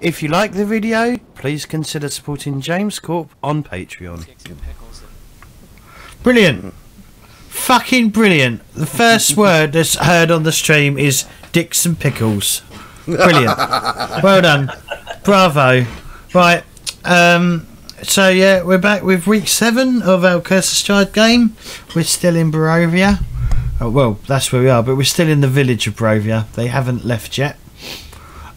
If you like the video, please consider supporting James Corp on Patreon. Brilliant. Fucking brilliant. The first word that's heard on the stream is dicks and pickles. Brilliant. Well done. Bravo. Right. So yeah, we're back with week 7 of our Castle Strahd game. We're still in Barovia. Oh, well, that's where we are, but we're still in the village of Barovia. They haven't left yet.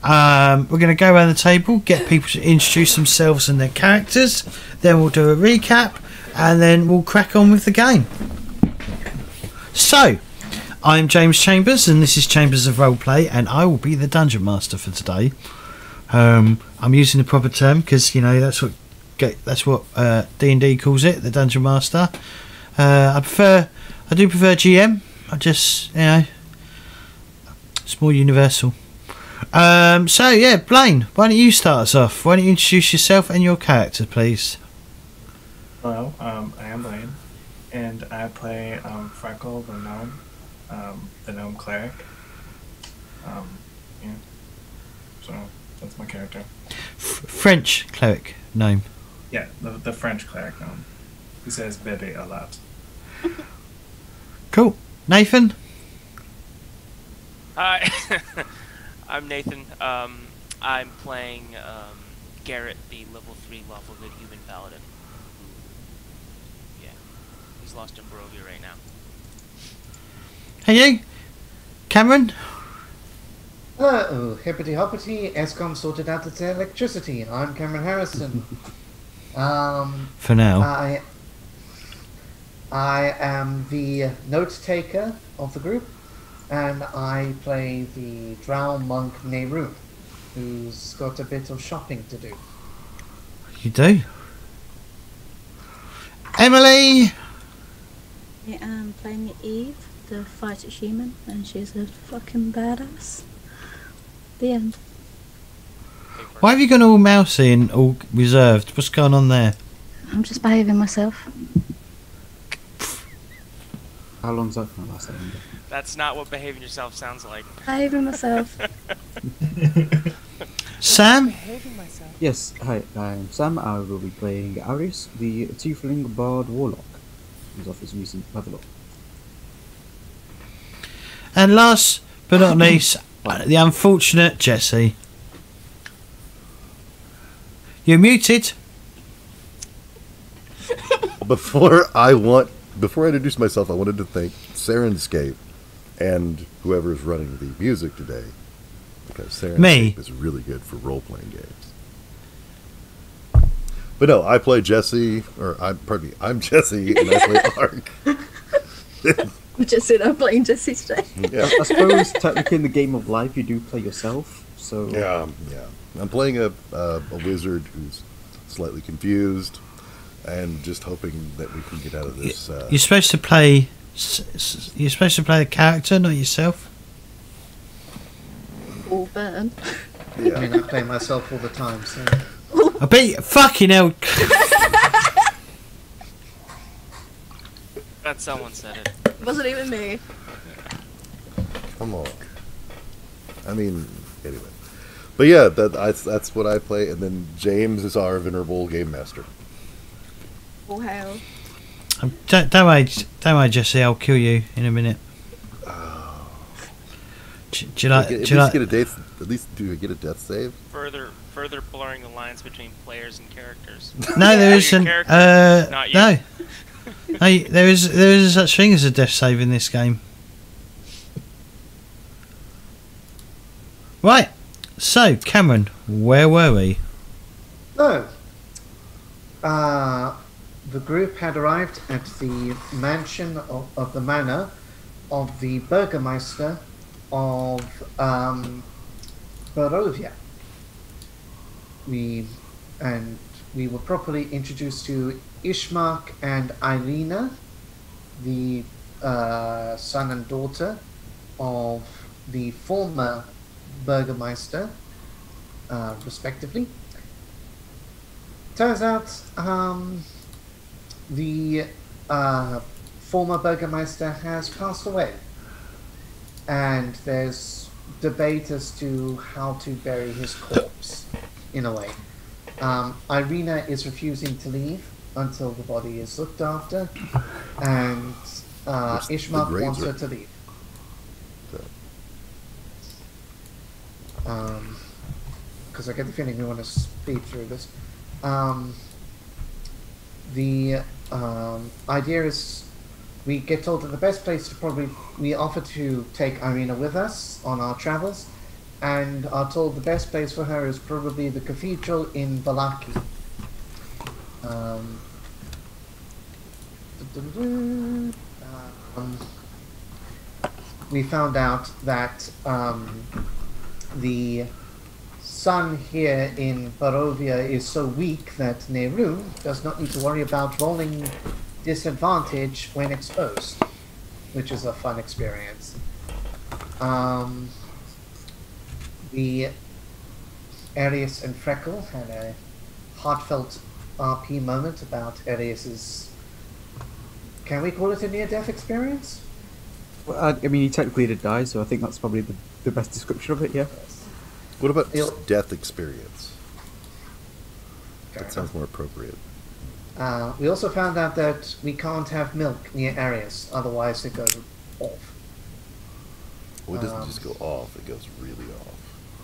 We're going to go around the table, get people to introduce themselves and their characters. Then we'll do a recap, and then we'll crack on with the game. So, I'm James Chambers, and this is Chambers of Roleplay, and I will be the Dungeon Master for today. I'm using the proper term because you know that's what D&D calls it, the Dungeon Master. I do prefer GM. I just it's more universal. So yeah, Blaine, why don't you start us off? Why don't you introduce yourself and your character, please? Hello, I am Blaine, and I play Freckle, the gnome cleric. Yeah, so that's my character. French cleric gnome. Yeah, the French cleric gnome. He says "bébé" a lot. Cool. Nathan? Hi, I'm Nathan. I'm playing Garrett, the level 3 lawful good human paladin. Yeah, he's lost in Barovia right now. Hey you? Cameron? Hello, hippity hoppity, ESCOM sorted out its electricity. I'm Cameron Harrison. For now. I am the note taker of the group, and I play the drow monk Nehru, who's got a bit of shopping to do. You do? Emily? I am playing Eve, the fighter human, and she's a fucking badass. The end. Why have you gone all mousy and all reserved? What's going on there? I'm just behaving myself. How long's that going to last? That's not what behaving yourself sounds like. Behaving myself. Sam? Yes, hi, I'm Sam. I will be playing Aris, the Tiefling Bard Warlock, who's off his recent level up. And last but not least, the unfortunate Jesse. You're muted. Before I introduce myself, I wanted to thank Serenscape and whoever is running the music today, because Serenscape is really good for role-playing games. But no, I play Jesse, I'm Jesse, and I play Ark. Just said I'm playing Jesse today. Yeah. I suppose technically in the game of life you do play yourself, so... Yeah. I'm playing a wizard who's slightly confused, and just hoping that we can get out of this. You're supposed to play. You're supposed to play the character, not yourself. All burn. Yeah. I mean, I play myself all the time, so... I bet you, fucking hell. That someone said it. It wasn't even me. Come on. I mean, anyway. But yeah, that's what I play, and then James is our venerable game master. All hail. Don't worry, Jesse. I'll kill you in a minute. Do you like? At least do we get a death save? Further blurring the lines between players and characters. No, there isn't. Not you. No. Hey, there is such thing as a death save in this game. Right. So, Cameron, where were we? So, the group had arrived at the mansion of the manor of the Burgermeister of Barovia. We were properly introduced to Ishmak and Irina, the son and daughter of the former Burgermeister, respectively. Turns out the former Burgermeister has passed away, and there's debate as to how to bury his corpse. in a way. Irina is refusing to leave until the body is looked after, and Ishmak wants her to leave. Because I get the feeling we want to speed through this. The idea is we get told that the best place to we offer to take Irina with us on our travels, and are told the best place for her is probably the cathedral in Valaki. We found out that the sun here in Barovia is so weak that Nerun does not need to worry about rolling disadvantage when exposed, which is a fun experience. The Arius and Freckle had a heartfelt RP moment about Arius's, can we call it a near-death experience? Well, I mean, he technically did die, so I think that's probably the best description of it, yeah. What about death experience? That sounds more appropriate. We also found out that we can't have milk near Arius, otherwise it goes off. Well, it doesn't just go off, it goes really off.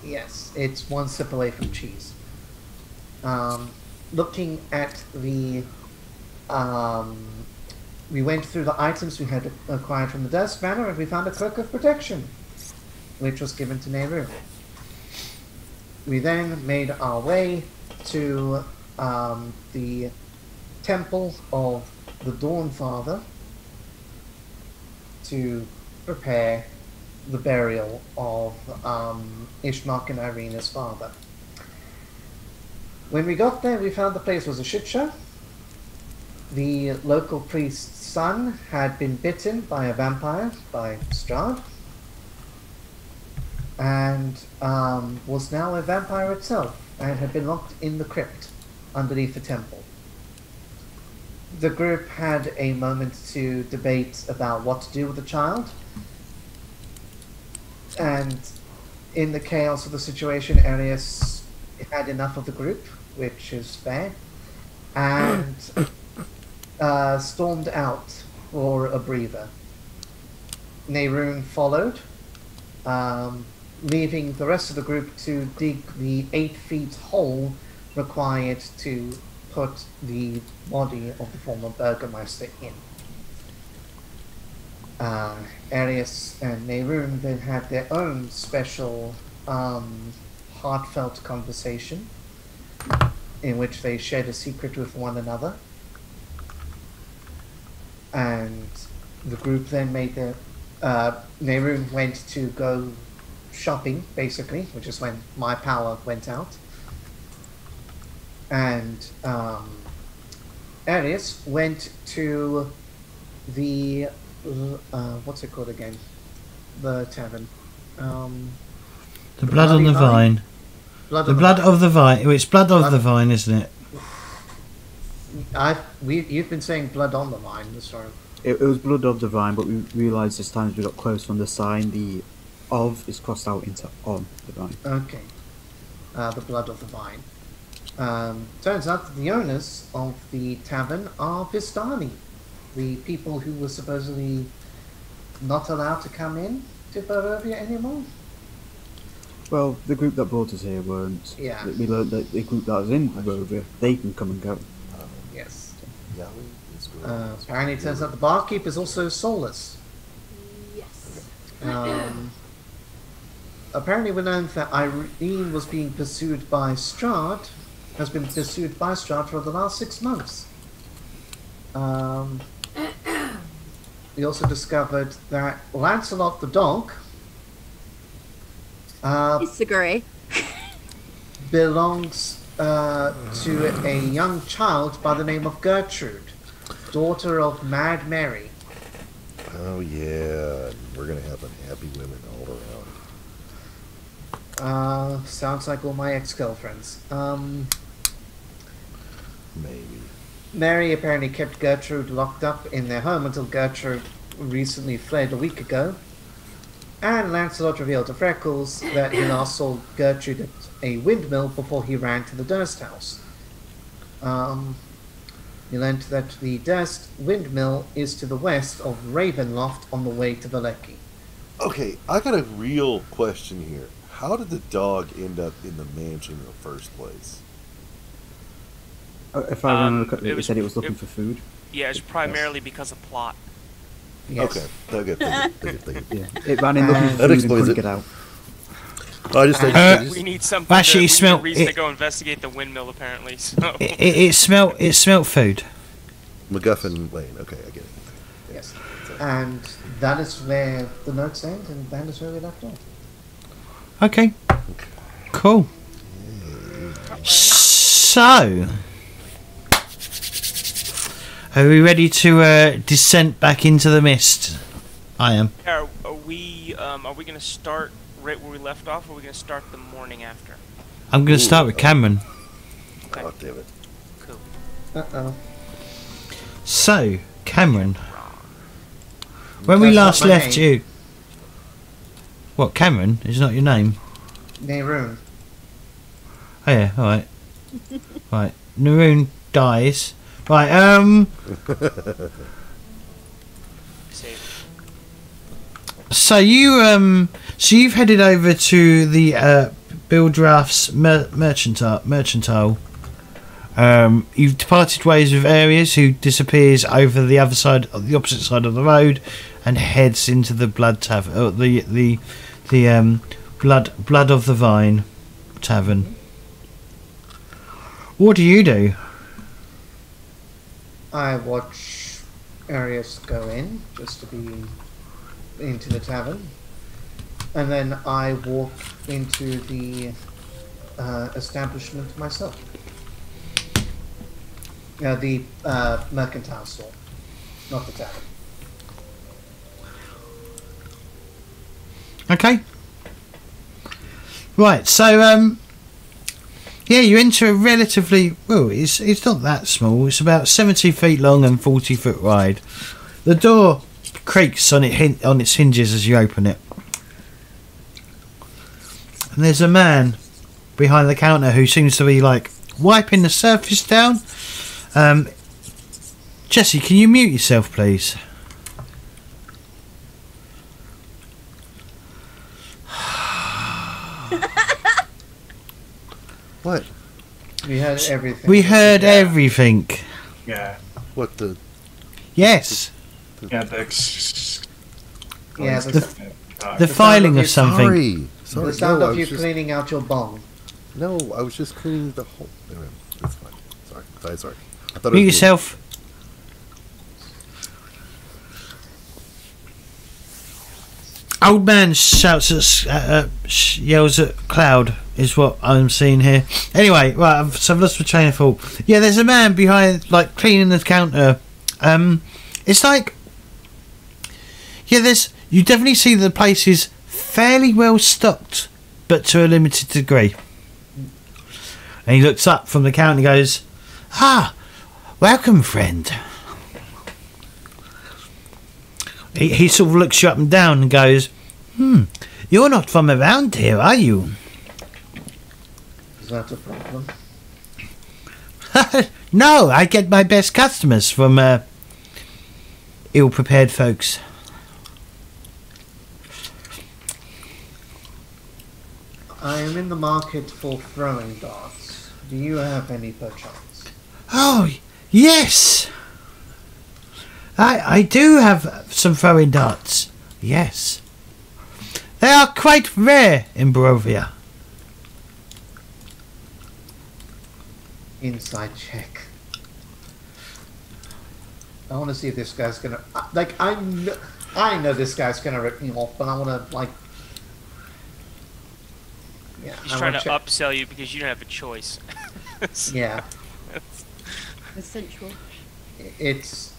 Yes, it's one sip away from cheese. Looking at the... we went through the items we had acquired from the Dust Manor, and we found a Cloak of Protection, which was given to Nehru. We then made our way to the Temple of the Dawn Father to prepare the burial of Ishmak and Irina's father. When we got there, we found the place was a shit show. The local priest's son had been bitten by a vampire, by Strahd, and was now a vampire itself, and had been locked in the crypt underneath the temple. The group had a moment to debate about what to do with the child, and in the chaos of the situation, Arius had enough of the group, which is fair, and stormed out for a breather. Nerun followed, leaving the rest of the group to dig the 8 feet hole required to put the body of the former Burgermeister in. Arius and Nerun then had their own special heartfelt conversation in which they shared a secret with one another. And the group then made their... Nerun went to go shopping, basically, which is when my power went out. And Arius went to the... what's it called again? The tavern. The Blood on the Vine. The Blood of the Vine. It's Blood of the Vine, isn't it? You've been saying Blood on the Vine, sorry. It was Blood of the Vine, but we realised as time as we got close from the sign, the of is crossed out into on the vine. Okay. The Blood of the Vine. Turns out that the owners of the tavern are Vistani, the people who were supposedly not allowed to come in to Barovia anymore. Well, the group that brought us here weren't. Yeah. We learned that the group that was in Barovia, they can come and go. Yes. Yahweh is Apparently it turns out the barkeep is also soulless. Yes. Apparently we learned that Irene was being pursued by Strahd, has been pursued by Strahd for the last 6 months. We also discovered that Lancelot the dog Disagree. belongs to a young child by the name of Gertrude, daughter of Mad Mary. Oh yeah, we're gonna have unhappy women all around. Sounds like all my ex-girlfriends. Maybe. Mary apparently kept Gertrude locked up in their home until Gertrude recently fled a week ago. And Lancelot revealed to Freckles that he last saw Gertrude at a windmill before he ran to the Durst house. He learned that the Durst windmill is to the west of Ravenloft on the way to Valecki. Okay, I got a real question here. How did the dog end up in the mansion in the first place? If I remember correctly, it said it was looking for food. Yeah, it's primarily because of plot. Yes. Okay. Thank you. Yeah, it ran in looking for That food and explains couldn't it. get out. I just We need something. Actually, We it smelled- need a reason it- to go investigate the windmill, apparently. So. It smelt food. MacGuffin Lane. Okay, I get it. Yes. And that is where the notes end, and that is where we left off. Okay. Cool. So, are we ready to descent back into the mist? I am. Are we going to start right where we left off, or are we going to start the morning after? I'm going to start with Cameron. Okay. Oh, damn it. Cool. Uh-oh. So, Cameron, when we That's last not my left name. you... What, Cameron? Is not your name? Nehruun. Oh yeah, alright. Right, Naroon dies. Right, Save. so you've headed over to the Bill Draft's mercantile. You've departed ways with Aries, who disappears over the opposite side of the road, and heads into the Blood Tavern, the Blood of the Vine Tavern. What do you do? I watch Arius go in, just to be into the tavern. And then I walk into the establishment myself. The mercantile store, not the tavern. Okay. Right, so yeah, you enter a relatively it's not that small. It's about 70 feet long and 40 foot wide. The door creaks on its hinges as you open it, and there's a man behind the counter who seems to be like wiping the surface down. Jesse, can you mute yourself, please? What? We heard everything. We heard everything. Yeah. What the? Yes, Yeah, the Yeah, the filing of something. Sorry. the sound no, I of you was just, cleaning out your bong. No, I was just cleaning the whole. Anyway, that's fine. Sorry. I thought it Mute was yourself. Old man shouts at, yells at Cloud, is what I'm seeing here. Anyway, right, I've lost my train of thought. Yeah, there's a man behind, like, cleaning the counter. It's like, yeah, you definitely see the place is fairly well stocked, but to a limited degree. And he looks up from the counter and goes, "Ah, welcome, friend." He sort of looks you up and down and goes, "You're not from around here, are you?" Is that a problem? No, I get my best customers from ill-prepared folks. I am in the market for throwing darts. Do you have any perchance? Oh, yes. I do have some throwing darts. Yes. They are quite rare in Barovia. Inside check. I want to see if this guy's gonna I know this guy's gonna rip me off, but I want to yeah. He's I trying to wanna check. upsell you because you don't have a choice. Yeah, Essential. it's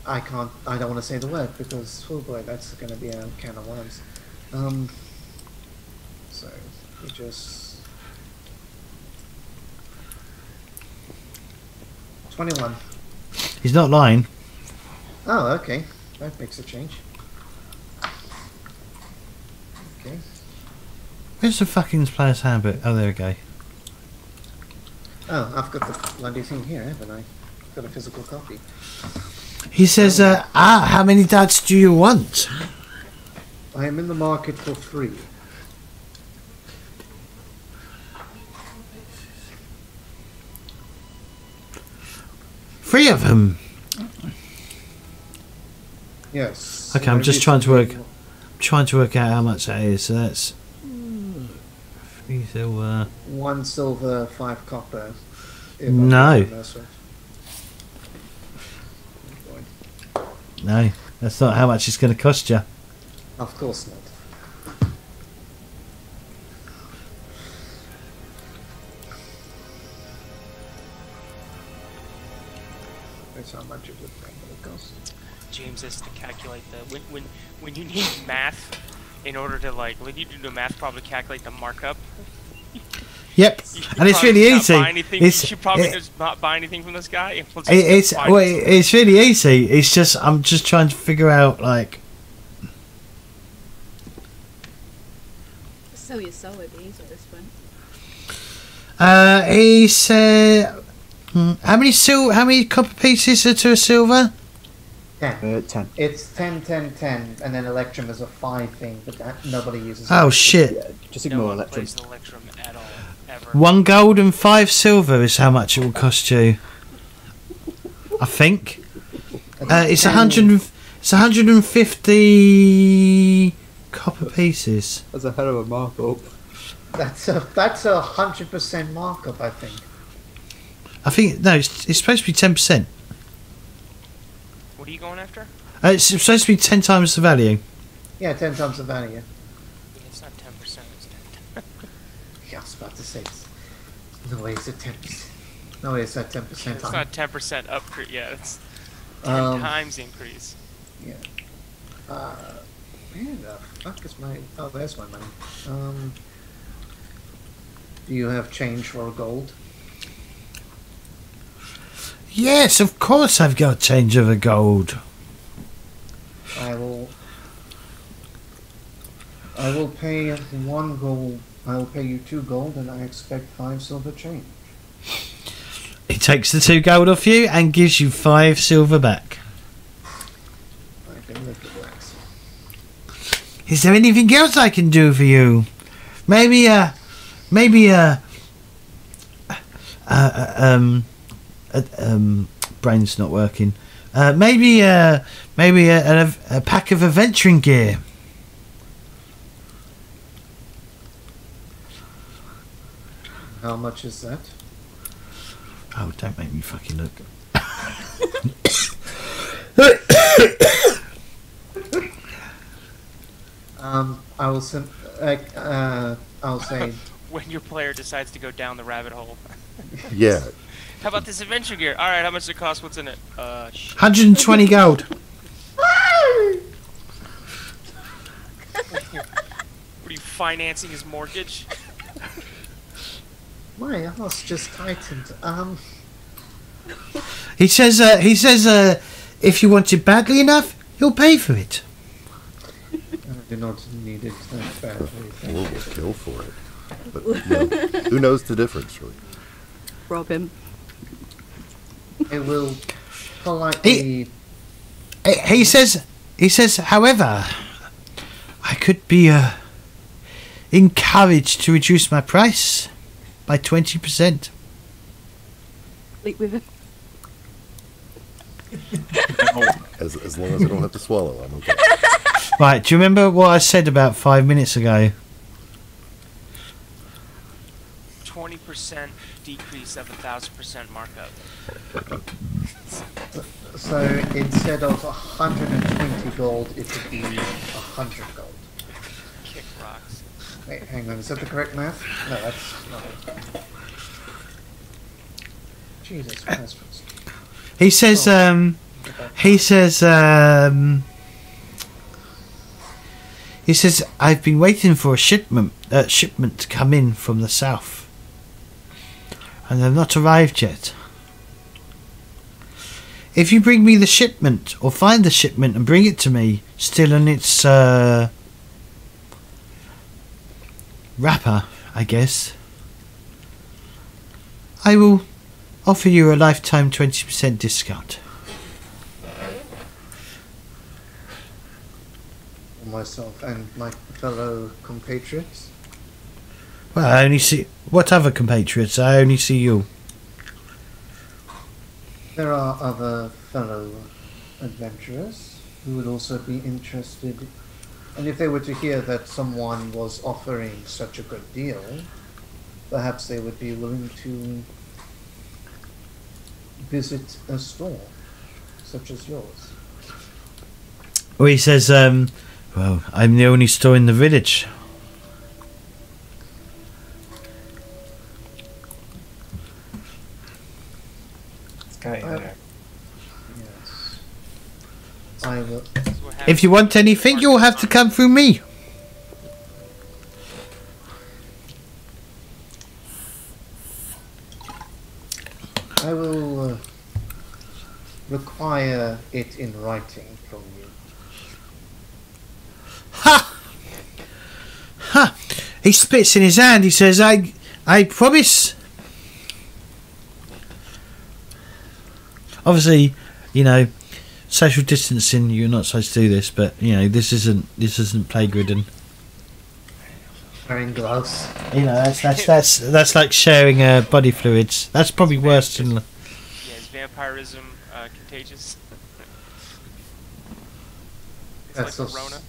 I don't want to say the word because oh boy, that's going to be a can of worms. So we just 21. He's not lying. Oh, okay. That makes a change. Okay. Where's the fucking player's handbook? Oh, there we go. Oh, I've got the bloody thing here, haven't I? Got a physical copy. He says, how many dads do you want? I am in the market for 3. Three of them. Yes. Okay, I'm just trying to work out how much that is. So that's 3 silver. 1 silver, 5 copper. No. No, that's not how much it's going to cost you. Of course not. That's how much it would cost. James has to calculate the when you need math in order to when you do the math problem to calculate the markup. Yep, and it's really easy. You should probably just not buy anything from this guy. It's really easy. It's just I'm just trying to figure out Sell your soul would be easy at this point. He said, how many copper pieces are to a silver? 10. 10. It's 10, 10, 10, and then Electrum is a 5 thing, but nobody uses Oh it. shit! Yeah, just No ignore one Electrum. plays Electrum at all, ever. 1 gold and 5 silver is how much it will cost you. I think it's 150 copper pieces. That's a hell of a markup. That's a 100% markup, I think. I think no, it's supposed to be 10%. What are you going after? It's supposed to be 10 times the value. Yeah, 10 times the value. Yeah, it's not 10%. It's 10. Yeah, I was about to say. No way, it's at 10%. No way, it's at 10%. It's not 10% up. Yeah, it's 10 Um, times increase. Yeah. Where the fuck is my... Oh, there's my money. Do you have change for gold? Yes, of course I've got change of a gold. I will pay 1 gold. I will pay you 2 gold, and I expect 5 silver change. He takes the 2 gold off you and gives you 5 silver back. I can make it work. Is there anything else I can do for you? Maybe brain's not working. Maybe a pack of adventuring gear. How much is that? Oh, don't make me fucking look. I will send. I'll say. When your player decides to go down the rabbit hole. Yeah. How about this adventure gear? All right, how much does it cost? What's in it? 120 gold. What are you financing his mortgage? My ass just tightened. He says if you want it badly enough, he'll pay for it. I do not need it that badly. We'll kill for it. But who knows the difference, really? Rob him. It will politely. He says, however, I could be encouraged to reduce my price by 20%. Sleep with him. As long as I don't have to swallow, I'm okay. Right, do you remember what I said about 5 minutes ago? 20% decrease of 1,000% markup. So instead of 120 gold, it would be 100 gold. Kick rocks. Wait, hang on. Is that the correct math? No, that's not it. Jesus Christ. He says, I've been waiting for a shipment to come in from the south, and they've not arrived yet. if you bring me the shipment, or find the shipment and bring it to me, still in its wrapper, I guess, I will offer you a lifetime 20% discount. Myself and my fellow compatriots. Well, I only see... What other compatriots? I only see you. There are other fellow adventurers who would also be interested, and if they were to hear that someone was offering such a good deal, perhaps they would be willing to visit a store such as yours. Well, he says, well, I'm the only store in the village. It's kind of in there. Yes. I will. If you want anything, you'll have to come through me. I will require it in writing from you. Ha! Ha! He spits in his hand. He says, I promise. Obviously, you know, social distancing, you're not supposed to do this, but you know, this isn't plague-ridden. Wearing gloves. You know, that's like sharing body fluids. That's probably worse than. Yeah, is vampirism contagious? It's That's like a Corona.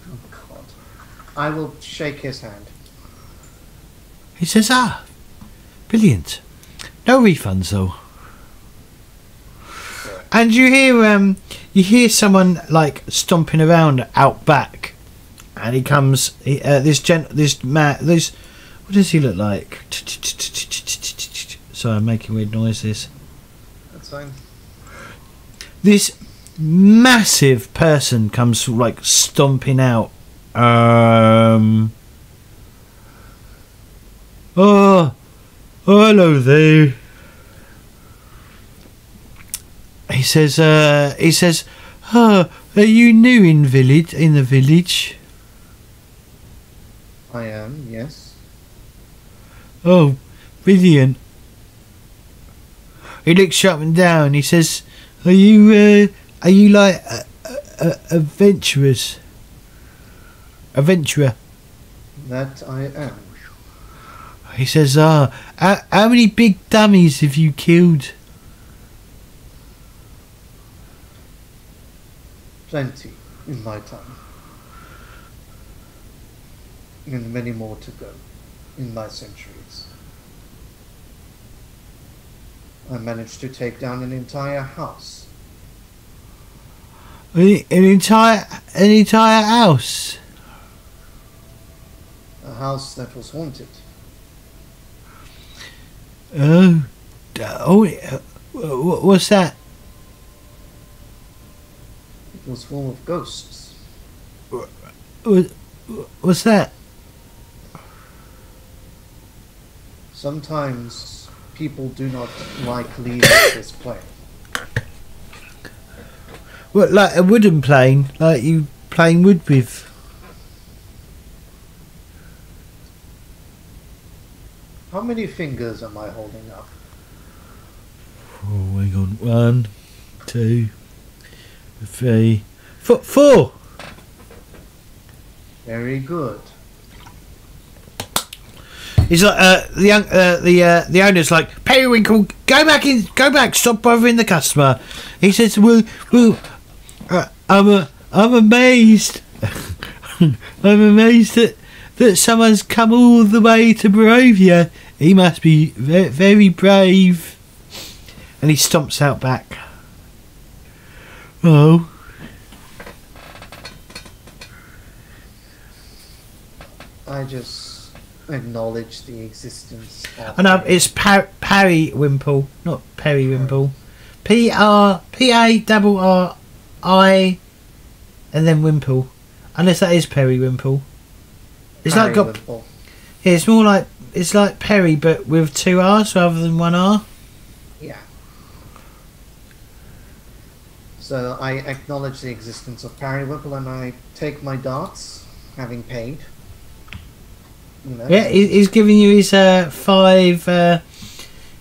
Oh God! I will shake his hand. He says, brilliant. No refunds though. And you hear someone like stomping around out back, and he comes. This man. What does he look like? Sorry, I'm making weird noises. That's fine. This massive person comes like stomping out. Oh, hello there. He says, oh, are you new in the village? I am, yes. Oh, brilliant. He looks up and down. He says, are you like adventurers? Adventurer? That I am. He says, how many big dummies have you killed? Plenty in my time. And many more to go in my centuries. I managed to take down an entire house. An entire house? A house that was haunted. What's that? It was full of ghosts. What's that? Sometimes people do not like leaving this plane. What, like a wooden plane? Like you playing wood with? How many fingers am I holding up? Oh, hang on. 1, 2, 3, 4. Very good. He's like the owner's like, Periwinkle, go back, stop bothering the customer. He says, well, I'm amazed. I'm amazed that someone's come all the way to Barovia. He must be very brave. And he stomps out back. Oh. I just acknowledge the existence of... Oh no, it's Parrywimple, not Periwimple. P-A-R-R-I and then Wimple. Unless that is Periwimple. It's like got... Periwimple. Yeah, it's more like... It's like Perry, but with 2 R's rather than 1 R. Yeah. So I acknowledge the existence of Parrywhipple and I take my darts, having paid. You know. Yeah, he's giving you his 5.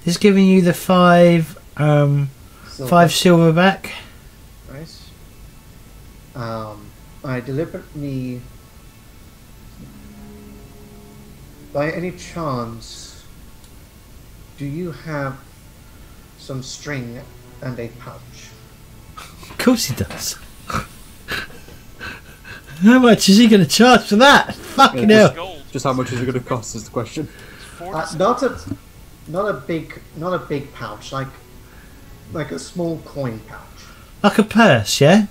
He's giving you the 5 5 silver back. Nice. I deliberately, by any chance, do you have some string and a pouch? Of course he does. How much is he going to charge for that? Fucking hell! Gold. Just how much is it going to cost is the question. Not a big pouch, like a small coin pouch. Like a purse, yeah?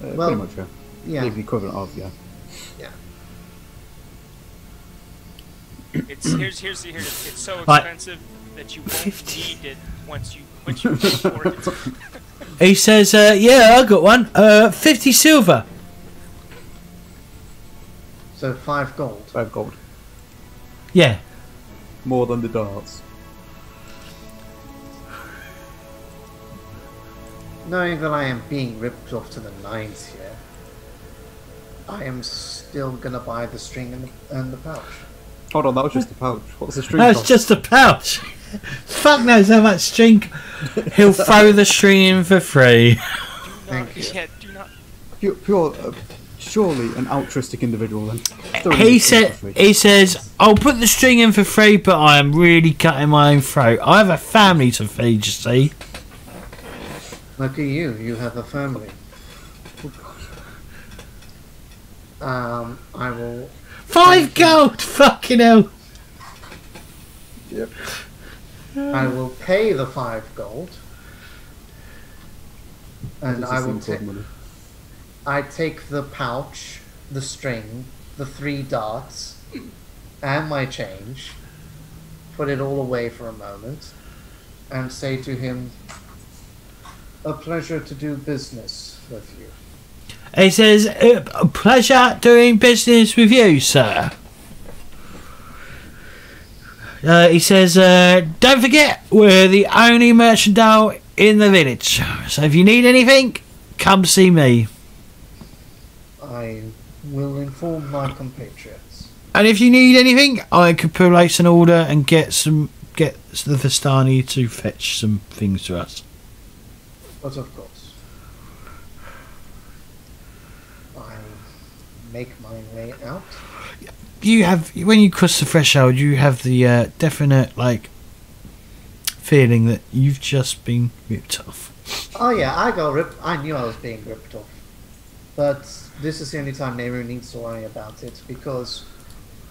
Well, pretty much, yeah. Yeah. The equivalent of, yeah. Yeah. It's so Right. expensive that you won't 50. need it once you afford it. He says, yeah, I got one. 50 silver. So 5 gold. 5 gold. Yeah. More than the darts. Knowing that I am being ripped off to the nines here, I am still gonna buy the string and the pouch. Hold on, that was just a pouch. What's the string That's cost? just a pouch. Fuck knows how much string. He'll throw the string in for free. Thank you. Yeah, do not. Pure surely an altruistic individual then. He says, I'll put the string in for free, but I am really cutting my own throat. I have a family to feed, you see. Lucky you, you have a family. I will. 5 gold. Fucking hell. Yep. I will pay the 5 gold, and I will take. I take the pouch, the string, the 3 darts, and my change, put it all away for a moment, and say to him, "A pleasure to do business with you." He says, a pleasure doing business with you, sir. He says, don't forget, we're the only mercantile in the village. So if you need anything, come see me. I will inform my compatriots. And if you need anything, I could place an order and get the Vistani to fetch some things to us. But of course, I make my way out. You have, when you cross the threshold, you have the definite feeling that you've just been ripped off. Oh yeah, I got ripped. I knew I was being ripped off. But this is the only time Nehru needs to worry about it, because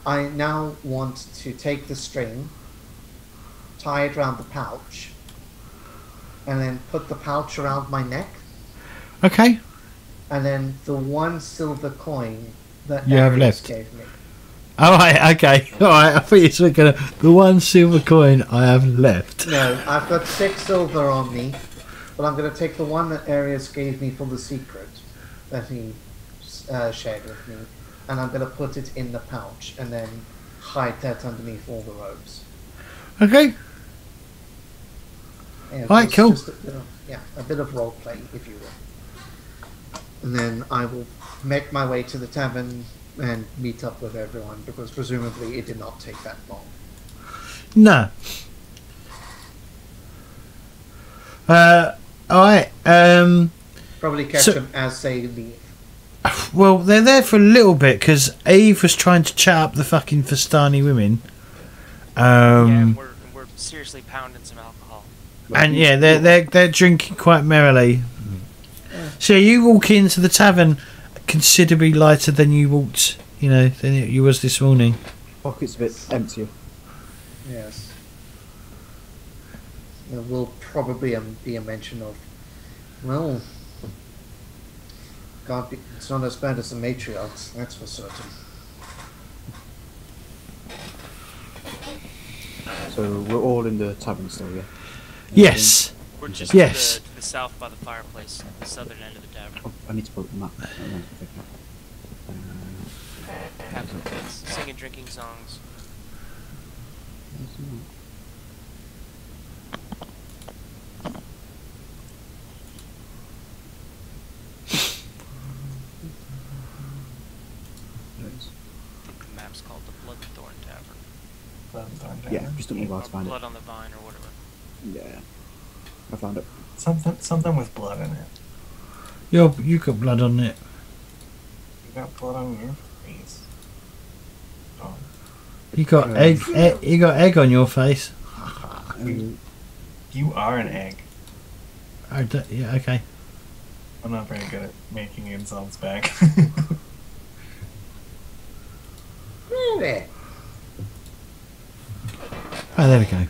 I now want to take the string, tie it around the pouch, and then put the pouch around my neck, Okay. and then the 1 silver coin that You have Arius left. gave me. Alright, okay. Alright, I thought you were going to... The 1 silver coin I have left. No, I've got 6 silver on me, but I'm going to take the one that Arius gave me for the secret that he shared with me, and I'm going to put it in the pouch and then hide that underneath all the robes. Okay. Yeah, Right, just- cool. just a bit of role play, if you will. And then I will make my way to the tavern and meet up with everyone, because presumably it did not take that long. No. Alright. Probably catch So- them as they leave. Well, they're there for a little bit because Eve was trying to chat up the fucking Vistani women. Yeah, we're seriously pounding some alcohol. And yeah, they're drinking quite merrily. So you walk into the tavern considerably lighter than you walked, than you was this morning. Pockets a bit emptier. Yes. There will probably be a mention of, well, it's not as bad as the matriarchs, that's for certain. So we're all in the tavern still, yeah? Yes. We're just Yes. to the south by the fireplace, the southern end of the tavern. Oh, I need to put the map. Having kids, singing, drinking songs. map's called, the Bloodthorn Tavern. Yeah, just took me a while Or to find Blood on the Vine, or whatever. it. Yeah, I found it. Something with blood in it. You got blood on it. You got blood on your face. Oh. You got egg. You got egg on your face. You are an egg. Yeah. Okay. I'm not very good at making insults back. Really? Oh, there we go.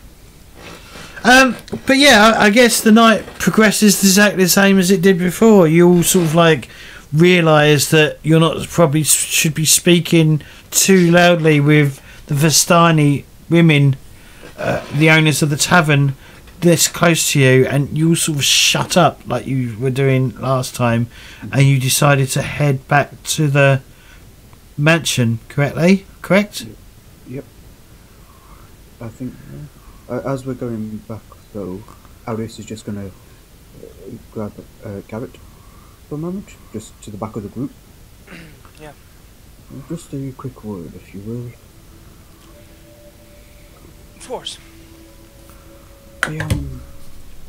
But yeah, I guess the night progresses exactly the same as it did before. You all sort of like realise that you're not probably should be speaking too loudly with the Vestani women, the owners of the tavern, this close to you, and you all sort of shut up like you were doing last time, and you decided to head back to the mansion. Correct? Yep. I think as we're going back, though, Alice is just gonna grab Garrett for a moment, just to the back of the group. Yeah. Just a quick word, if you will. Of course. I am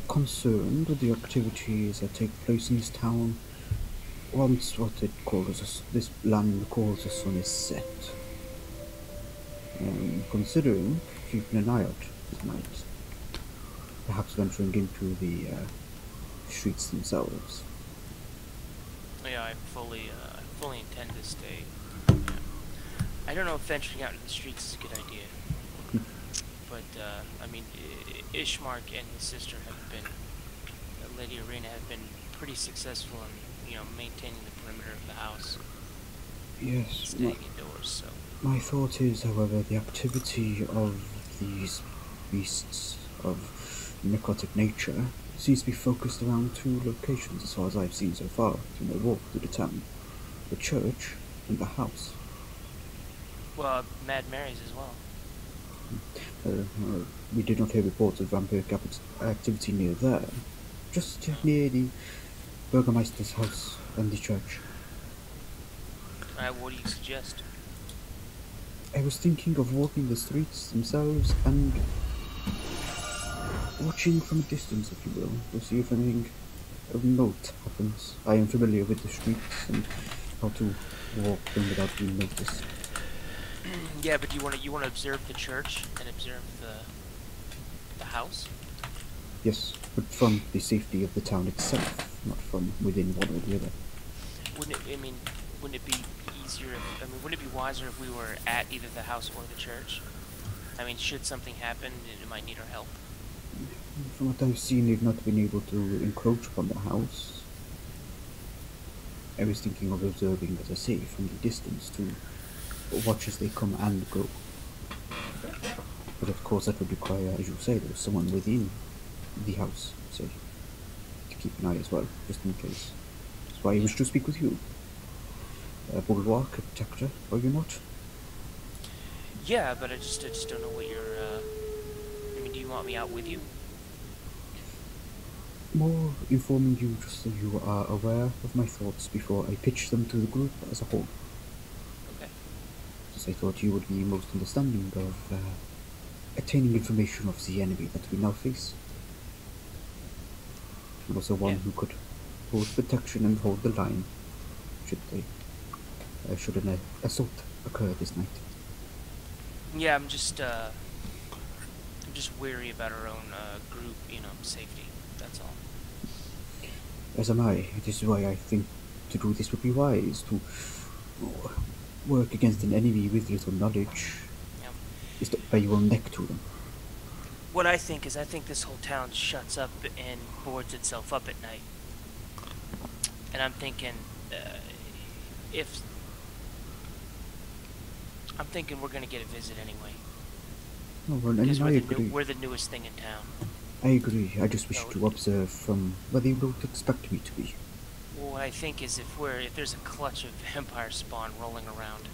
concerned with the activities that take place in this town once this land calls the sun is set. Considering keeping an eye out tonight, perhaps venturing into the streets themselves. Yeah, I fully intend to stay. I don't know if venturing out into the streets is a good idea. But, I mean, Ishmark and his sister have been, Lady Arena have been pretty successful in, maintaining the perimeter of the house. Yes. Staying indoors, so. My thought is, however, the activity of these beasts of necrotic nature seems to be focused around two locations as far as I've seen so far in my walk through the town. The church and the house. Well, Mad Mary's as well. We did not hear reports of vampiric activity near there. Just near the Burgermeister's house and the church. What do you suggest? I was thinking of walking the streets themselves and watching from a distance, if you will, to see if anything of note happens. I am familiar with the streets and how to walk them without being noticed. Yeah, but you want to observe the church and observe the house? Yes, but from the safety of the town itself, not from within one or the other. Wouldn't it be easier? Wouldn't it be wiser if we were at either the house or the church? I mean, should something happen, it might need our help. From what I've seen, they've not been able to encroach upon the house. I was thinking of observing, as I say, from the distance to watch as they come and go. But of course that would require, as you say, there's someone within the house, so to keep an eye as well, just in case. That's why I wish to speak with you. A bulwark, a protector, are you not? Yeah, but I just don't know what you're, do you want me out with you? More informing you just so you are aware of my thoughts before I pitch them to the group as a whole. Okay. As I thought you would be most understanding of attaining information of the enemy that we now face. And also one who could hold protection and hold the line should an assault occur this night. Yeah, I'm just wary about our own group, safety. That's all. As am I. This is why I think to do this would be wise, to work against an enemy with little knowledge. Yep. Is to pay your neck to them. What I think this whole town shuts up and boards itself up at night. And I'm thinking, we're gonna get a visit anyway. Oh, well, Because I agree. we're the newest thing in town. I agree. I just wish to observe from where they don't expect me to be. Well, what I think is if there's a clutch of vampire spawn rolling around,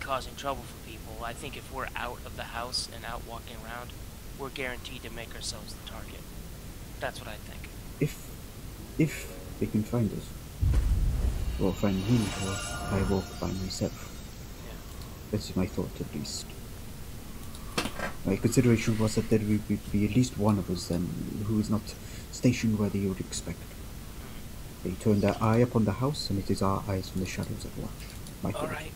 causing trouble for people, I think if we're out of the house and out walking around, we're guaranteed to make ourselves the target. That's what I think. If they can find us, or find me, or I walk by myself. Yeah. That's my thought, at least. My consideration was that there would be at least one of us then who is not stationed where you would expect. They turn their eye upon the house, and it is our eyes from the shadows at watch. All right.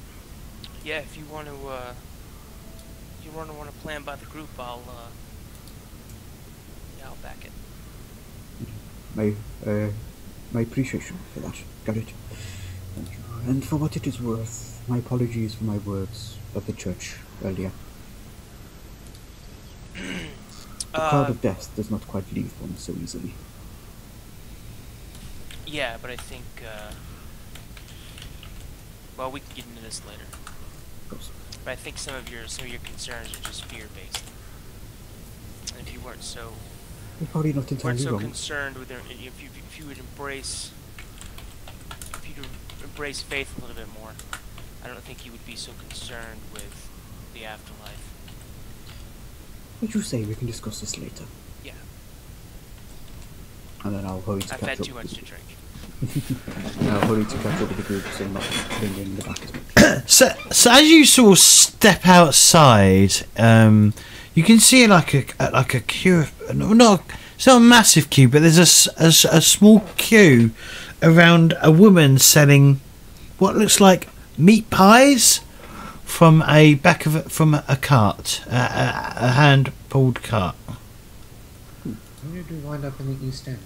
Yeah, if you want to plan by the group, I'll back it. My appreciation for that. Got it. Thank you. And for what it is worth, my apologies for my words at the church earlier. The cloud of death does not quite leave one so easily. Yeah, but I think, well, we can get into this later. Of course. But I think some of your concerns are just fear-based. And if you weren't so, You're probably not entirely wrong. concerned with if you would embrace faith a little bit more, I don't think you would be so concerned with the afterlife. What you say? We can discuss this later. Yeah. And then I'll hurry to I've catch had up. too much to drink. And I'll hurry to catch up with the group so I'm not lingering in the back as much. So as you sort of step outside, you can see like a queue. It's not a massive queue, but there's a small queue around a woman selling what looks like meat pies from a cart, a hand pulled cart. Where did we wind up in the East End?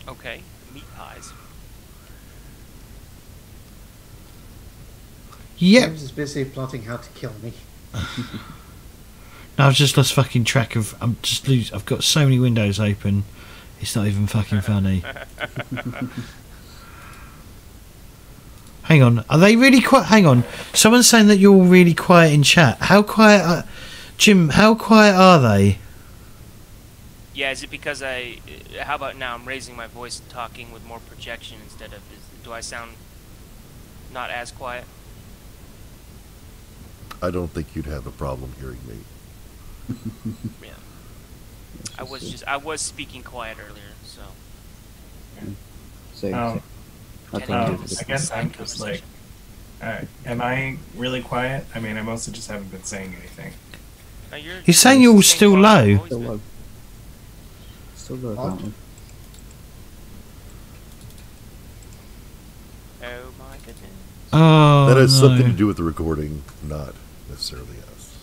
Okay, meat pies. Yep. James is busy plotting how to kill me. No, I've just lost fucking track of. I've got so many windows open. It's not even fucking funny. Hang on, are they really quiet? Hang on, someone's saying that you're really quiet in chat. How quiet, Jim? How quiet are they? Yeah, is it because how about now I'm raising my voice and talking with more projection instead of, do I sound not as quiet? I don't think you'd have a problem hearing me. Yeah. I was speaking quiet earlier, so. Same. Oh. I'll Kenny tell you did this. I guess I'm just like, am I really quiet? I mean, I mostly just haven't been saying anything. No, He's saying you're still low. Still low. Still low, apparently. Oh my goodness. Oh, That has no. something to do with the recording, not necessarily us.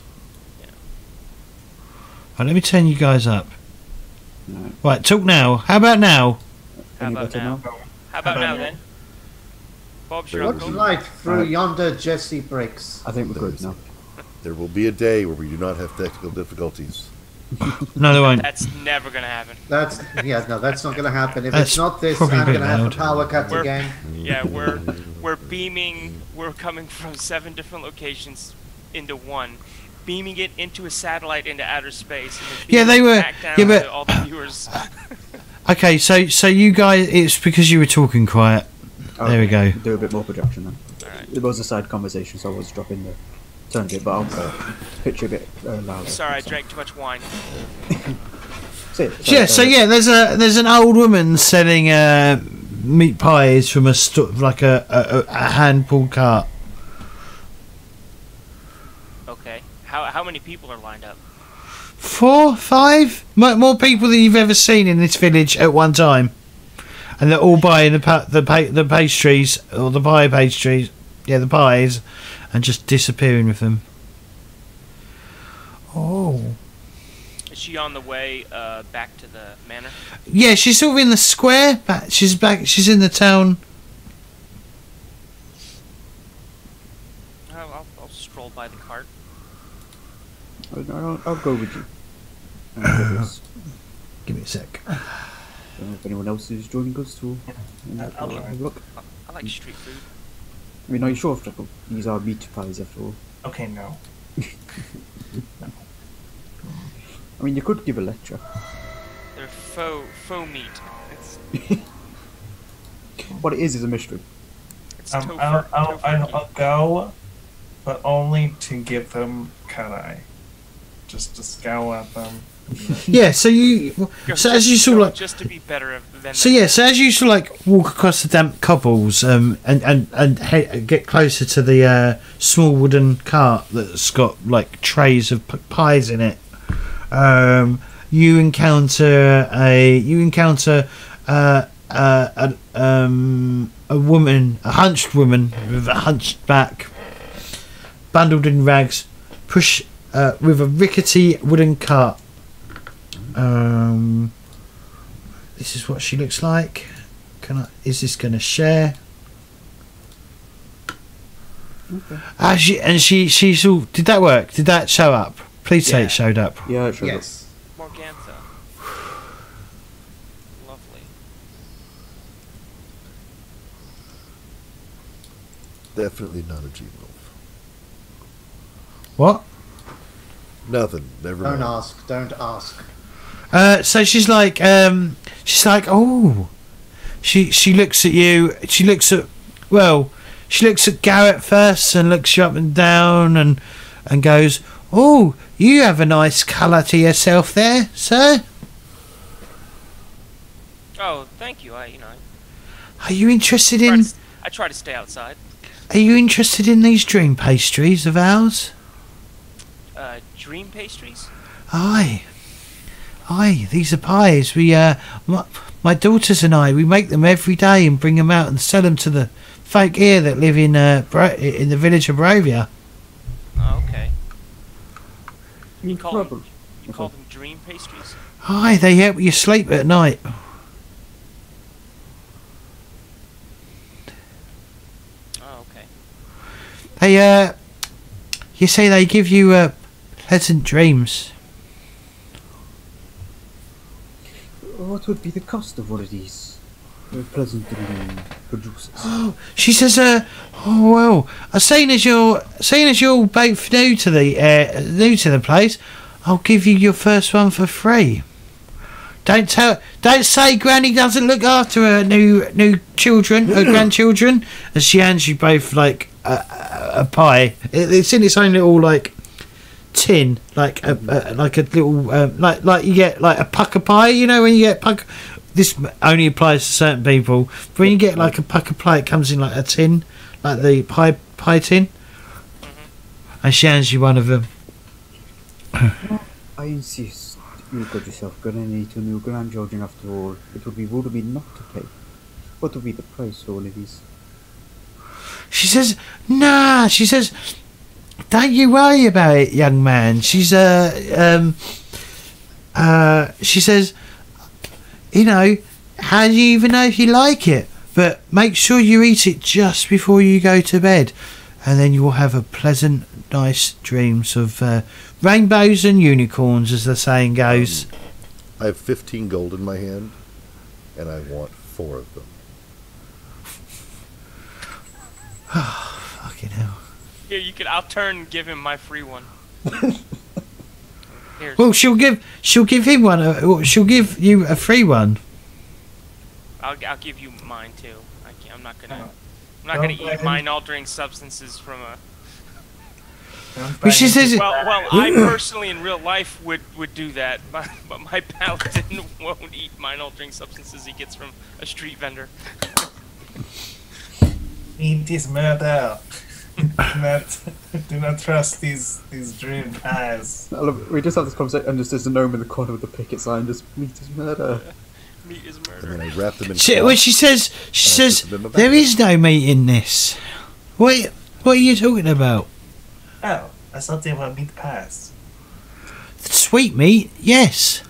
Right, let me turn you guys up. No. Right, talk now. How about now? How Any about better now? now? How about now now? then? Bob's your There What's will uncle. be- light through yonder Jesse bricks? I think we're good now. There will be a day where we do not have technical difficulties. No, they won't. That's never gonna happen. That's that's not going to happen. If That's it's not this, probably a I'm bit going to have loud. a power cut We're- again. Yeah, we're beaming. We're coming from 7 different locations into one, beaming it into a satellite into outer space. And then Yeah, they beaming were- it back down yeah, but- to all the viewers. Okay, so you guys, it's because you were talking quiet. There we go. Do a bit more projection then. Alright. It was a side conversation, so I was dropping the turned it, but I'll pitch it a bit louder. Sorry, I drank too much wine. Say it, Yeah, so yeah, there's an old woman selling meat pies from a like a hand pulled cart. Okay. How many people are lined up? 4, 5, more people than you've ever seen in this village at one time, and they're all buying the pastries or the pie pastries, yeah, the pies, and just disappearing with them. Oh, Is she on the way back to the manor? yeah, she's sort of in the square, but she's back. She's in the town. I'll stroll by the cart. I'll go with you. Give me a sec. Don't know if anyone else is joining us to I'll have join. a look. I like street food. I mean, are you sure, Freckle? These are meat pies after all. Okay, no. I mean, you could give a lecture. They're faux meat. What it is a mystery. It's I'll tofu meat. go, but only to give them cut eye. just to scowl at them. Yeah, so as you sort of like, just to be better than. so as you sort of like walk across the damp cobbles, and get closer to the small wooden cart that's got like trays of pies in it, you encounter a woman, a hunched woman with a hunched back, bundled in rags, with a rickety wooden cart. This is what she looks like. Is this going to share? Okay. She's all. Did that work? Did that show up? Please say it showed up. Yeah, it showed up. Yes. Morgantha. Lovely. Definitely not a G-Wolf. What? Nothing. Never mind. Don't ask. So she's like, oh, she looks at you. She looks at Garrett first and looks you up and down and goes, oh, you have a nice colour to yourself there, sir. Oh, thank you. Are you interested in? I try to stay outside. Are you interested in these dream pastries of ours? Dream pastries? Aye, these are pies. We, my daughters and I, we make them every day and bring them out and sell them to the folk here that live in the village of Barovia. Oh, okay. You call them dream pastries? Aye, they help you sleep at night. Oh, okay. They, you say they give you pleasant dreams. What would be the cost of one of these pleasant dream producers? Oh, she says, seeing as you're both new to the place, I'll give you your first one for free. Don't say Granny doesn't look after her new children, her grandchildren. As she hands you both like a pie. It's in its own little like tin, like a little like you get like a pucker pie. You know when you get pucker. This only applies to certain people. But when you get like a pucker pie, it comes in like a tin, like the pie tin. And she hands you one of them. I insist. You got yourself Granny to new grandchildren after all. It would be rude of me not to pay. What would be the price for all of these? She says, nah. She says, don't you worry about it, young man. She says, how do you even know if you like it? But make sure you eat it just before you go to bed, and then you will have a pleasant, nice dreams of rainbows and unicorns, as the saying goes. I have 15 gold in my hand, and I want 4 of them. Oh, fucking hell. Here, I'll turn and give him my free one. Here's. Well, she'll give him one. She'll give you a free one. I'll give you mine too. I'm not gonna eat mind-altering substances from a. But she says, well, I personally in real life would do that, but my paladin won't eat mind-altering substances he gets from a street vendor. Eat this murder. Do not trust these dream pies. We just have this conversation, and just there's a gnome in the corner with the picket sign. Just meat is murder. Meat is murder. And then I wrap them in. She says, there is no meat in this. What are you talking about? Oh, I thought they were meat pies. Sweet meat, yes.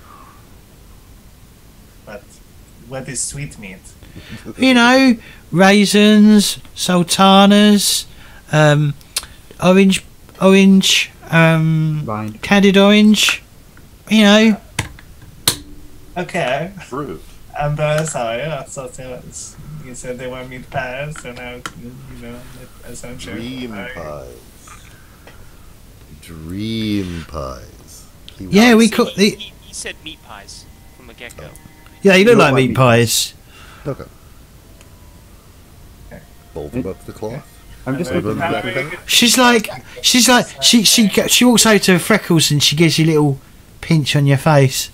But what is sweet meat? Raisins, sultanas, orange, candied orange. Okay. Fruit. I'm very sorry. I thought you said they were meat pies, so now essentially. Dream pies. We call he said meat pies from the get-go. Yeah, you look like meat pies. Okay. Fold them up to the cloth. I'm just And looking then at having- it. She walks over to Freckles and she gives you a little pinch on your face,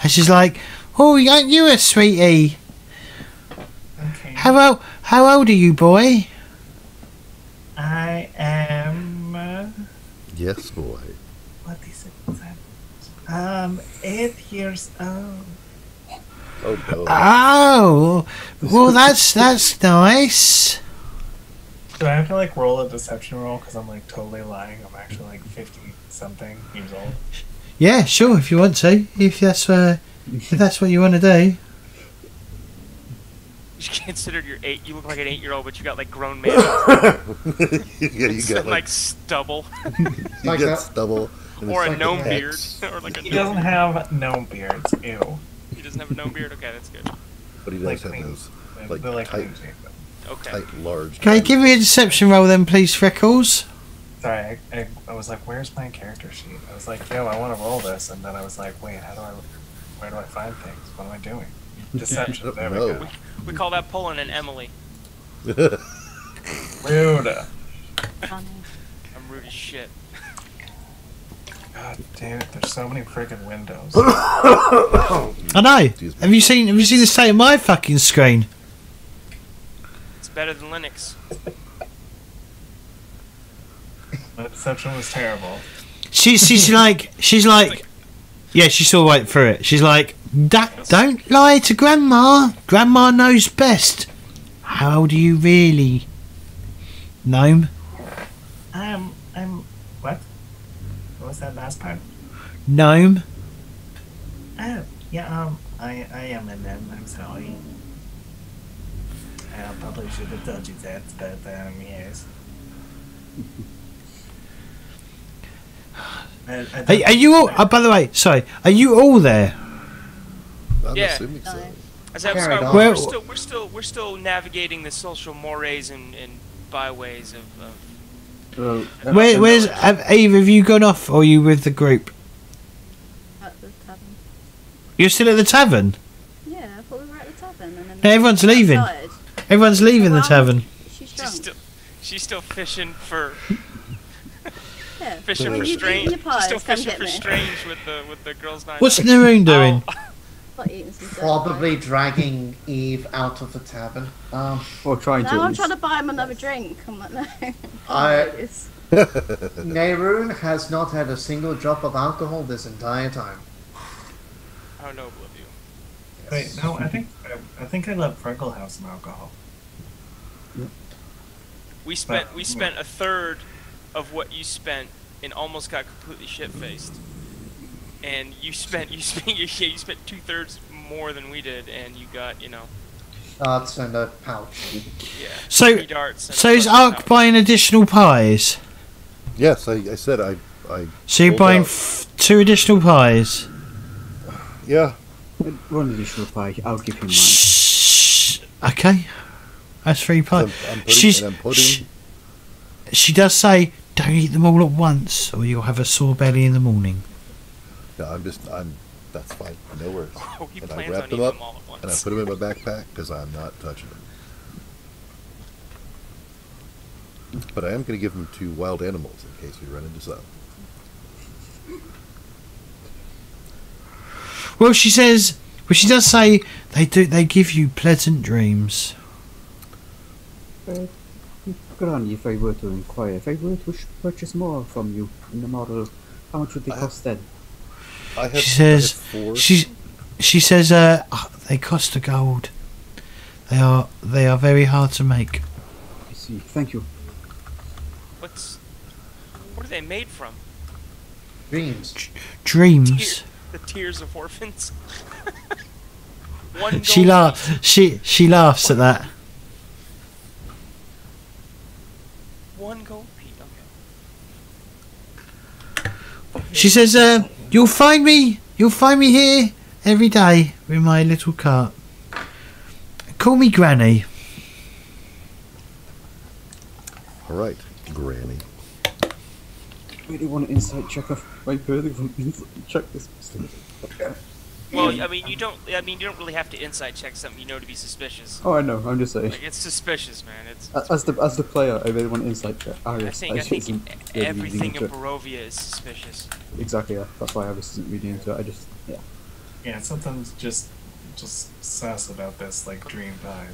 and she's like, "Oh, aren't you a sweetie? Okay. How old are you, boy?" I am. Yes, boy. What is it? 8 years old. Oh, no. Oh, well, that's nice. Do I have to like roll a deception roll because I'm like totally lying? I'm actually like 50 something years old. Yeah, sure, if you want to, if that's what you want to do. You considered you're 8. You look like an 8-year-old, but you got like grown man. Yeah, you got like stubble, you Like get that. stubble. and or it's a like gnome an beard, X, or like a He gnome. doesn't have gnome beards. Ew. He doesn't have a gnome beard. Okay, that's good. But he does Like have clean. those They're like like tight, clean shaven. Okay. tight, large. Okay, give me a deception roll then, please, Freckles. Sorry, I was like, where's my character sheet? I was like, yo, I want to roll this, and then I was like, wait, where do I find things? What am I doing? Deception. There we No. go. We call that pulling an Emily. Rude. Funny. I'm rude as shit. God damn it! There's so many freaking windows. I know. Excuse me. Have you seen the state of my fucking screen? It's better than Linux. My deception was terrible. She's like, yeah, she saw right through it. She's like, don't lie to Grandma. Grandma knows best. How old are you really, gnome? I'm what? What was that last part? Gnome. Oh, yeah, I am a gnome, I'm sorry. I probably should have told you that, but, yes. Are you all? By the way, sorry. Are you all there? I'm Yeah. assuming so. As I was Carried saying, on. we're still navigating the social mores and byways of Well, Where's have either of you gone off, or are you with the group? At the tavern. You're still at the tavern. Yeah, I thought we were at the tavern. And then No, everyone's leaving. outside. Everyone's leaving the Well, tavern. She's drunk. she's still fishing for Yeah. fishing When for you've strange. eaten your She's pies, still come fishing get for me. strange with the girls' night. What's out. Naroon doing? Like eating some Probably dragging Eve out of the tavern. or trying to. No, at I'm least. trying to buy him another drink. I'm like, no. I- Nehruin has not had a single drop of alcohol this entire time. How noble of you. Wait, no, I think I left Freckle House some alcohol. We spent a third of what you spent and almost got completely shit faced. And you spent 2/3 more than we did, and you got Darts and a pouch. yeah. So- 3 darts. And So a is fucking Ark pouch. buying additional pies? Yes, I said I. So you're pulled buying out- 2 additional pies? Yeah. One additional pie. I'll give him mine. Shh. Okay. That's 3 pies. I'm She's- putting. She does say, don't eat them all at once, or you'll have a sore belly in the morning. No, I'm. That's fine. No worries. Oh, he And I plans on wrapped eating them up, them all at once. and I put them in my backpack because I'm not touching them. But I am going to give them to wild animals in case we run into some. Well, she does say they give you pleasant dreams. Good on you if I were to inquire. If I were to purchase more from you in the model, how much would they cost then? I have, She says, I have 4. she says, they cost a gold. They are very hard to make. I see. Thank you. What are they made from? Dreams. Dreams. The tears of orphans. One She gold laughs. She laughs at that. piece. 1 gold piece. Okay. She says, you'll find me here every day with my little cart. Call me Granny. All right, Granny. Really want an insight check of my birthday from insight check this. Well, I mean, you don't really have to insight check something you know to be suspicious. Oh, I know. I'm just saying. Like, it's suspicious, man. It's As the player, I really want insight check. I think everything in Barovia is suspicious. Exactly. Yeah. That's why I wasn't really into it. I just Yeah, something's just sus about this, like, dream pie.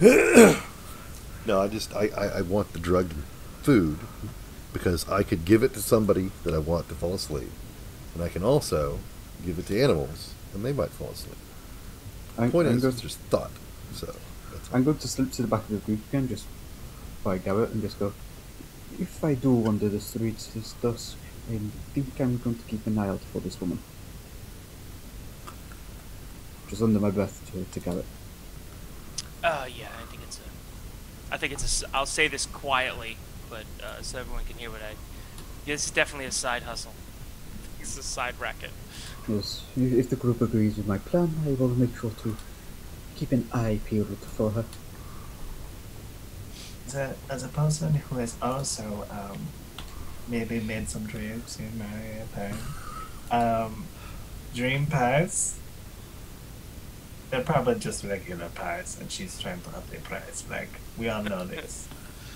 No, I want the drugged food because I could give it to somebody that I want to fall asleep, and I can also give it to animals, and they might fall asleep. The point is, it's just thought. So I'm going to slip to the back of the group again, just by Garrett, and just go. If I do wander the streets this dusk, I think I'm going to keep an eye out for this woman. Just under my breath to Garrett. Yeah, I think it's a. I'll say this quietly, but so everyone can hear what I. This is definitely a side hustle. It's a side racket. Yes, if the group agrees with my plan, I will make sure to keep an eye peeled for her. As a person who has also maybe made some dreams in my time, dream pies, they're probably just regular pies, and she's trying to up their price. Like, we all know this.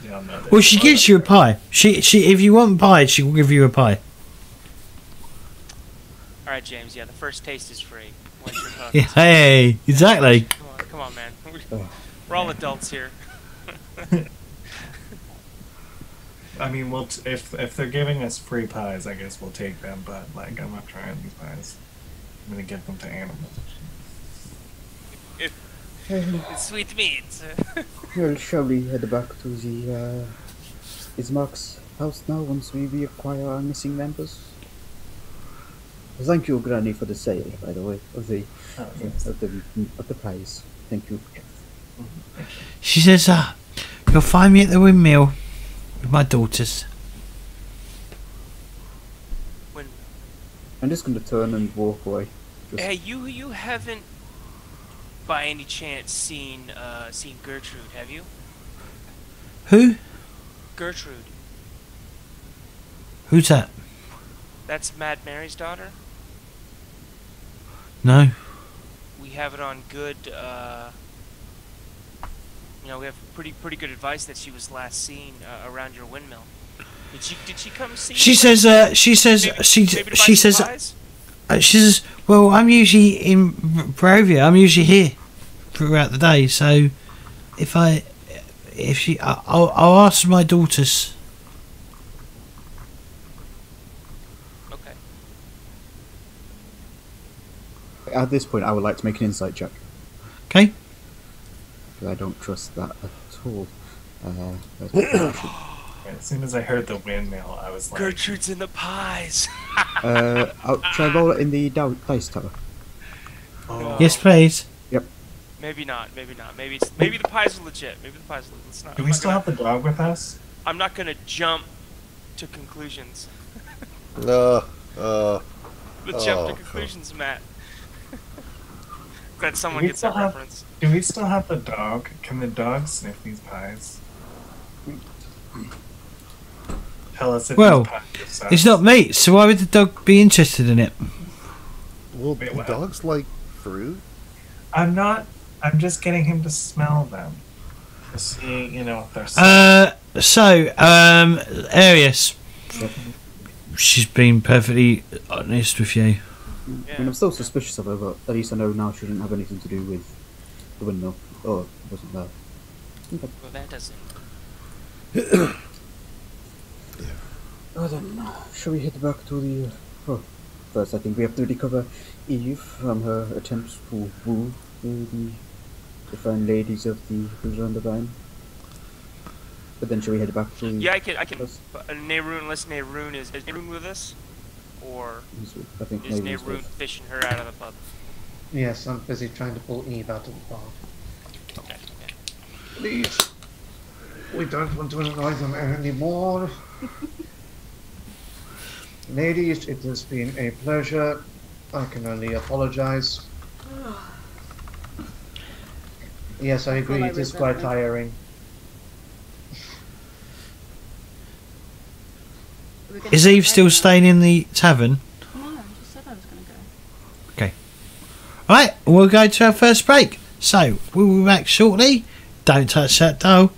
We all know this. Well, she gives you a pie. She if you want pie, she will give you a pie. All right, James. Yeah, the first taste is free. Once you're hooked. Yeah, hey, exactly. Come on, man. We're all adults here. I mean, if they're giving us free pies, I guess we'll take them. But like, I'm not trying these pies. I'm gonna give them to animals. It's sweet meat. Well, shall we head back to the Ismark's house now once we reacquire our missing members? Thank you, Granny, for the sale, by the way, of the pies. Thank you. She says, you'll find me at the windmill with my daughters. I'm just going to turn and walk away. Hey, you haven't, by any chance, seen Gertrude, have you? Who? Gertrude. Who's that? That's Mad Mary's daughter. No. We have it on good. We have pretty good advice that she was last seen around your windmill. Did she come see? She says. She says. Well, I'm usually in Barovia. I'm usually here throughout the day. So, I'll ask my daughters. Okay. At this point, I would like to make an insight check. Okay. I don't trust that at all. As soon as I heard the windmill, I was like, Gertrude's in the pies. Should I roll it in the dice tower? No. Yes, please. Yep. Maybe not. Maybe the pies are legit. Let's not. do we still have the dog with us? I'm not gonna jump to conclusions. No. Jump to conclusions, Matt. Glad someone gets that reference. Do we still have the dog? Can the dog sniff these pies? Tell us if Well, these pies are sus. it's not meat, so why would the dog be interested in it? Well, Wait, do what? dogs like fruit? I'm just getting him to smell them. To see, if they're sus. Arius. She's been perfectly honest with you. Yeah. I mean, I'm still suspicious of her, but at least I know now she didn't have anything to do with the windmill. Or wasn't there. Okay. Well, that doesn't. Oh, then, shall we head back to the... first I think we have to recover Eve from her attempts to woo the fine ladies of the Vine. But then shall we head back to... Yeah, I can. Nehruin, unless Nehruin is Nehruin with us, or I think is maybe Nehruin fishing her out of the pub? Yes, I'm busy trying to pull Eve out of the bar. Okay. Please. We don't want to annoy them anymore. Ladies, it has been a pleasure. I can only apologize. Yes, I agree, it is quite tiring. Is Eve still staying in the tavern? No, I just said I was going to go. Okay. Right, we'll go to our first break. So, we'll be back shortly. Don't touch that dial.